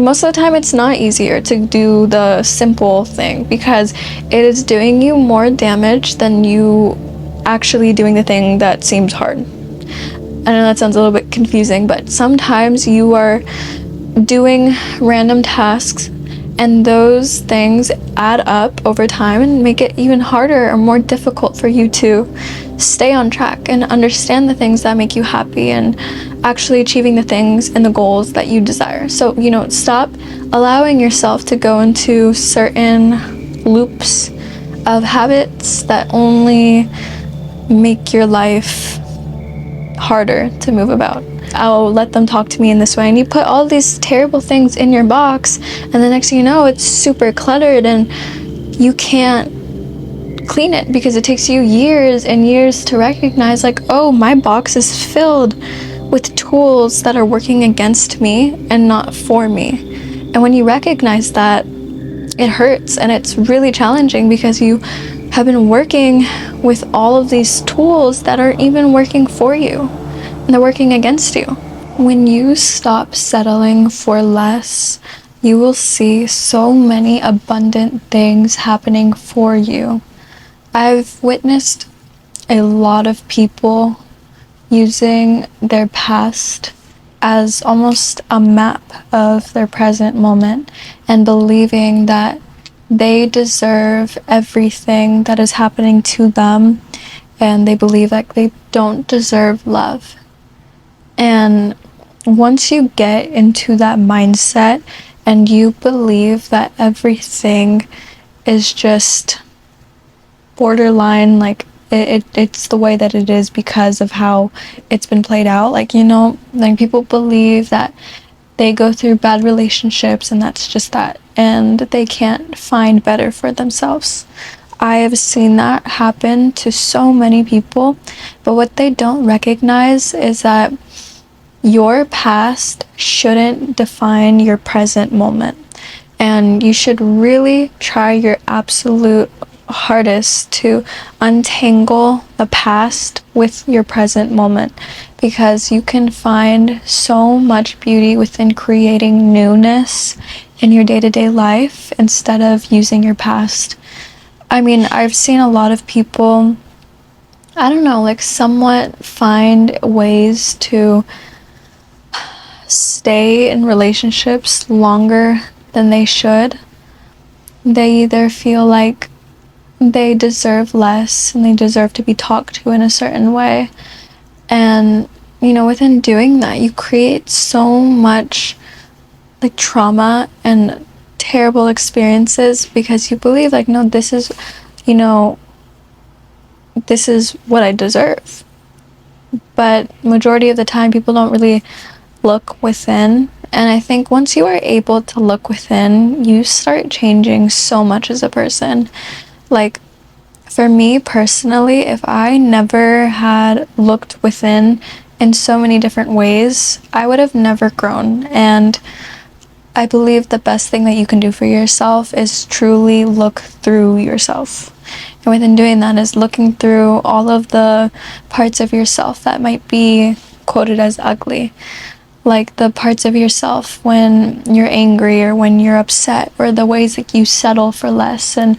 Most of the time, it's not easier to do the simple thing because it is doing you more damage than you actually doing the thing that seems hard. I know that sounds a little bit confusing, but sometimes you are doing random tasks and those things add up over time and make it even harder or more difficult for you to stay on track and understand the things that make you happy and actually achieving the things and the goals that you desire. So, stop allowing yourself to go into certain loops of habits that only make your life harder to move about. I'll let them talk to me in this way, and you put all these terrible things in your box, and the next thing you know, it's super cluttered and you can't clean it because it takes you years and years to recognize, like, oh, my box is filled with tools that are working against me and not for me. And when you recognize that, it hurts and it's really challenging because you have been working with all of these tools that aren't even working for you and they're working against you. When you stop settling for less, you will see so many abundant things happening for you. I've witnessed a lot of people using their past as almost a map of their present moment and believing that they deserve everything that is happening to them, and they believe that they don't deserve love. And once you get into that mindset and you believe that everything is just borderline, like it's the way that it is because of how it's been played out, like people believe that they go through bad relationships and that's just that, and they can't find better for themselves. I have seen that happen to so many people, but what they don't recognize is that your past shouldn't define your present moment, and you should really try your absolute hardest to untangle the past with your present moment, because you can find so much beauty within creating newness in your day-to-day life instead of using your past. I mean, I've seen a lot of people, somewhat find ways to stay in relationships longer than they should. They either feel like they deserve less and they deserve to be talked to in a certain way. And, within doing that, you create so much trauma and terrible experiences because you believe no, this is what I deserve. But majority of the time, people don't really look within. And I think once you are able to look within, you start changing so much as a person. For me personally, if I never had looked within in so many different ways, I would have never grown. And I believe the best thing that you can do for yourself is truly look through yourself. And within doing that is looking through all of the parts of yourself that might be quoted as ugly. Like the parts of yourself when you're angry or when you're upset, or the ways that you settle for less, and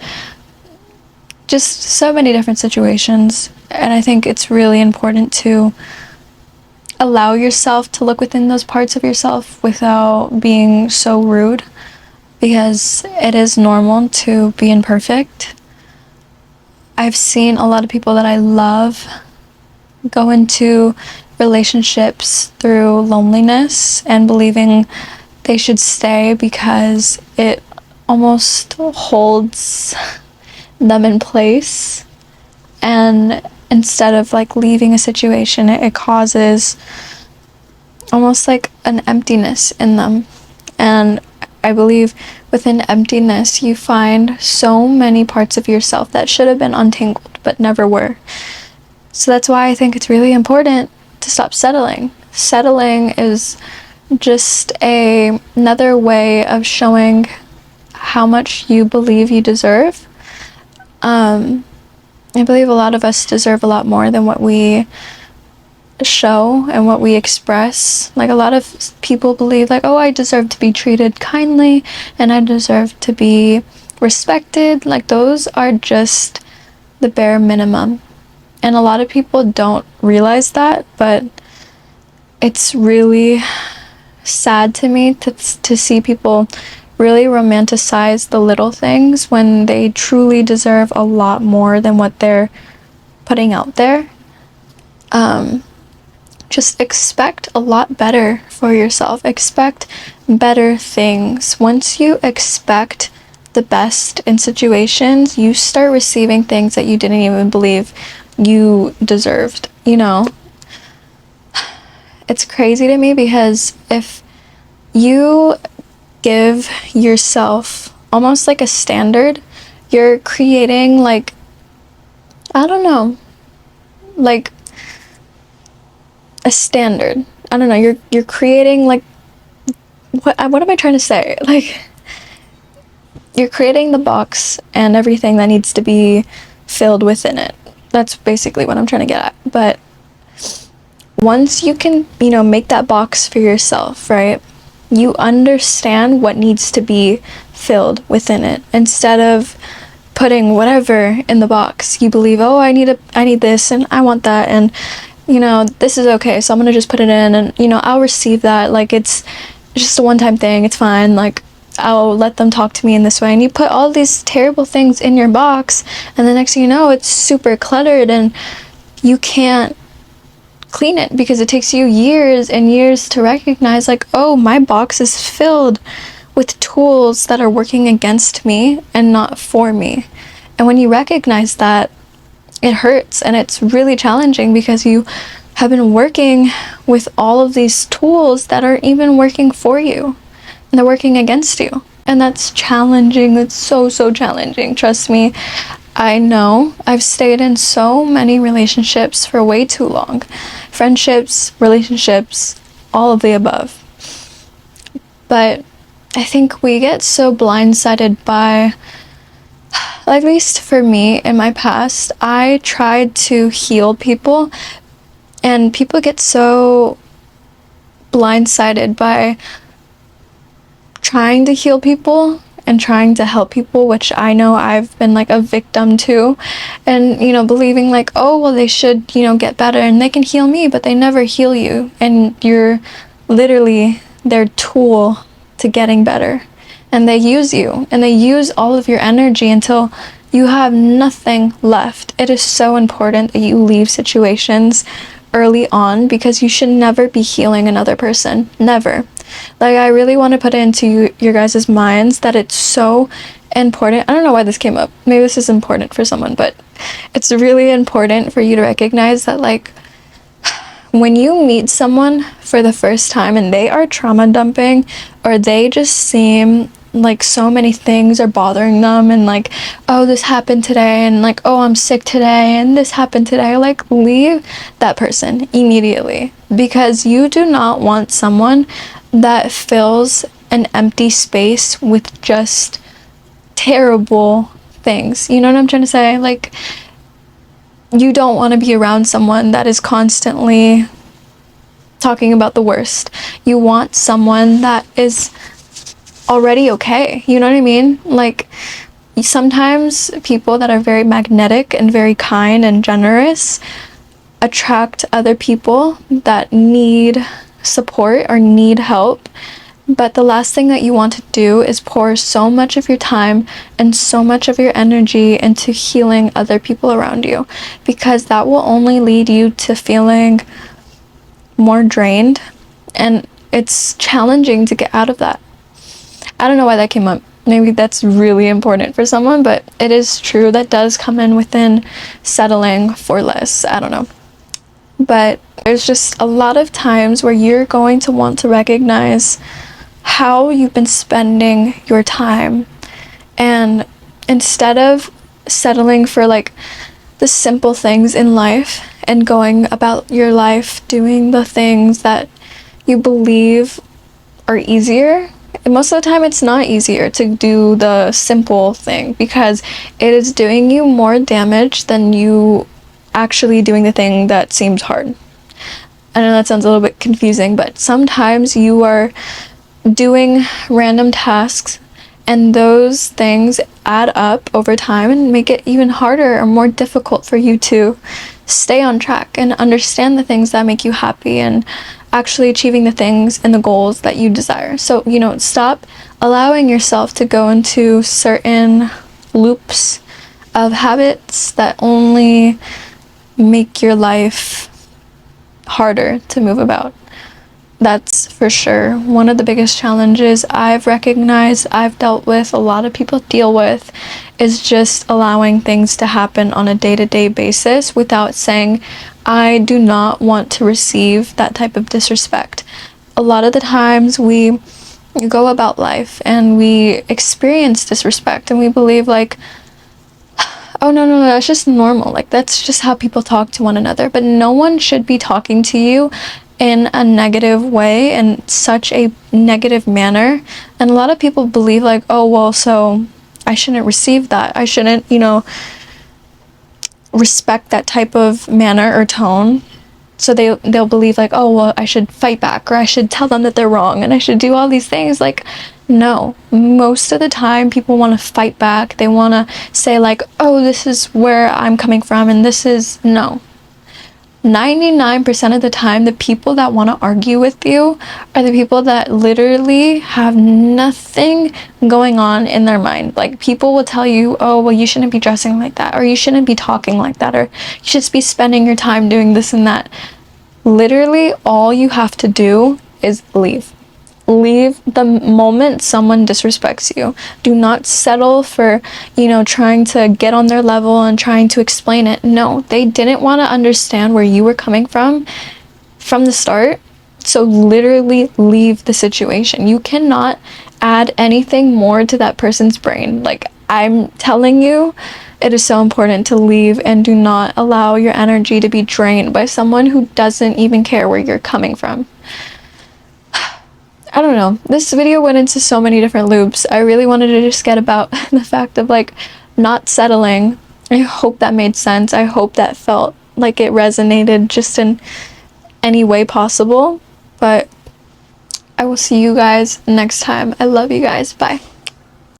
just so many different situations. And I think it's really important to allow yourself to look within those parts of yourself without being so rude, because it is normal to be imperfect. I've seen a lot of people that I love go into relationships through loneliness and believing they should stay because it almost holds them in place, and instead of leaving a situation, it causes almost an emptiness in them. And I believe within emptiness you find so many parts of yourself that should have been untangled but never were. So that's why I think it's really important to stop settling. Settling is just another way of showing how much you believe you deserve. I believe a lot of us deserve a lot more than what we show and what we express. Like, a lot of people believe, like, oh, I deserve to be treated kindly and I deserve to be respected. Like, those are just the bare minimum. And a lot of people don't realize that, but it's really sad to me to see people really romanticize the little things when they truly deserve a lot more than what they're putting out there. Just expect a lot better for yourself. Expect better things. Once you expect the best in situations, you start receiving things that you didn't even believe you deserved, you know? It's crazy to me because if you give yourself almost like a standard, you're creating, like, I don't know, like a standard. I don't know, you're creating, like, what am I trying to say? Like, you're creating the box and everything that needs to be filled within it. That's basically what I'm trying to get at. But once you can, make that box for yourself, right? You understand what needs to be filled within it. Instead of putting whatever in the box, you believe, oh, I need this and I want that, and this is okay, so I'm gonna just put it in, and I'll receive that, like, it's just a one-time thing, it's fine, like, I'll let them talk to me in this way. And you put all these terrible things in your box, and the next thing you know, it's super cluttered and you can't clean it because it takes you years and years to recognize, like, oh, my box is filled with tools that are working against me and not for me. And when you recognize that, it hurts and it's really challenging because you have been working with all of these tools that aren't even working for you and they're working against you. And that's challenging. It's so challenging. Trust me. I know. I've stayed in so many relationships for way too long. Friendships, relationships, all of the above. But I think we get so blindsided by, at least for me in my past, I tried to heal people, and people get so blindsided by trying to heal people and trying to help people, which I know I've been like a victim to, and believing like, oh, well, they should get better and they can heal me, but they never heal you, and you're literally their tool to getting better. And they use you and they use all of your energy until you have nothing left. It is so important that you leave situations early on because you should never be healing another person. Never. Like, I really want to put it into your guys' minds that it's so important. I don't know why this came up. Maybe this is important for someone, but it's really important for you to recognize that, like, when you meet someone for the first time and they are trauma dumping, or they just seem like so many things are bothering them, and like, oh, this happened today, and like, oh, I'm sick today, and this happened today, like, leave that person immediately, because you do not want someone that fills an empty space with just terrible things. You know what I'm trying to say? Like, you don't want to be around someone that is constantly talking about the worst. You want someone that is already okay. You know what I mean? Like, sometimes people that are very magnetic and very kind and generous attract other people that need support or need help. But the last thing that you want to do is pour so much of your time and so much of your energy into healing other people around you, because that will only lead you to feeling more drained, and it's challenging to get out of that. I don't know why that came up. Maybe that's really important for someone, but it is true. That does come in within settling for less. I don't know. But there's just a lot of times where you're going to want to recognize how you've been spending your time, and instead of settling for like the simple things in life and going about your life doing the things that you believe are easier, and most of the time it's not easier to do the simple thing because it is doing you more damage than you actually doing the thing that seems hard. I know that sounds a little bit confusing, but sometimes you are doing random tasks and those things add up over time and make it even harder or more difficult for you to stay on track and understand the things that make you happy and actually achieving the things and the goals that you desire. So, stop allowing yourself to go into certain loops of habits that only make your life harder to move about. That's for sure one of the biggest challenges I've recognized, I've dealt with, a lot of people deal with, is just allowing things to happen on a day-to-day basis without saying, I do not want to receive that type of disrespect. A lot of the times we go about life and we experience disrespect and we believe like, oh no, that's just normal, like that's just how people talk to one another. But no one should be talking to you in a negative way, in such a negative manner. And a lot of people believe like, oh well, so I shouldn't receive that, I shouldn't respect that type of manner or tone. So they'll believe like, oh well, I should fight back, or I should tell them that they're wrong, and I should do all these things. Like, no, most of the time people want to fight back. They want to say like, oh, this is where I'm coming from, and this is no. 99% of the time, the people that want to argue with you are the people that literally have nothing going on in their mind. Like, people will tell you, oh, well, you shouldn't be dressing like that, or you shouldn't be talking like that, or you should be spending your time doing this and that. Literally, all you have to do is leave. Leave the moment someone disrespects you. Do not settle for, trying to get on their level and trying to explain it. No, they didn't want to understand where you were coming from the start. So literally leave the situation. You cannot add anything more to that person's brain. Like, I'm telling you, it is so important to leave and do not allow your energy to be drained by someone who doesn't even care where you're coming from. I don't know. This video went into so many different loops. I really wanted to just get about the fact of like not settling. I hope that made sense. I hope that felt like it resonated just in any way possible. But I will see you guys next time. I love you guys. Bye.